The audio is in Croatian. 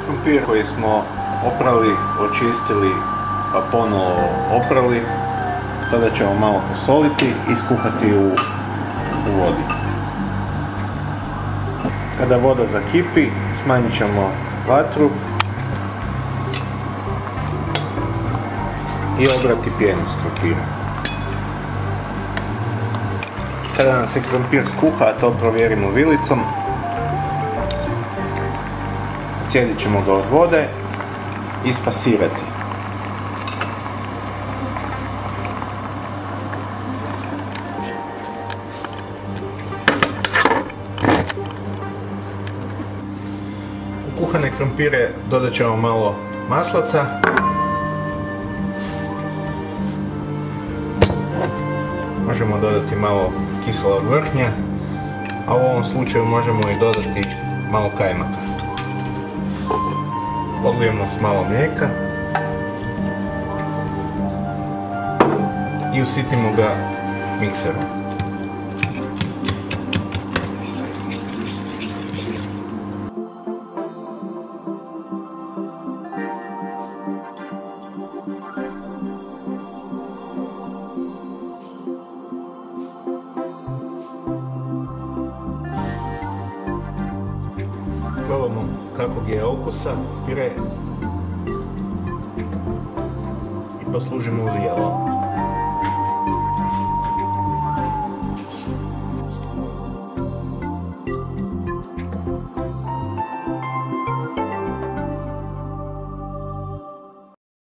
krumpir koji smo oprali, očistili pa ponovo oprali. Sada ćemo malo posoliti i skuhati u vodi. Kada voda zakipi, smanjit ćemo vatru i obrati pjenu s krumpirom. Kada nam se krumpir skuha, a to provjerimo vilicom, cijedit ćemo ga od vode i spasirati. U kuhane krumpire dodat ćemo malo maslaca. Možemo dodati malo kiselog vrhnja, a u ovom slučaju možemo i dodati malo kajmaka. Podlijemo s malo mlijeka i usitnimo ga mikserom. Probamo kakvog je okusa pire i poslužimo uz jelo.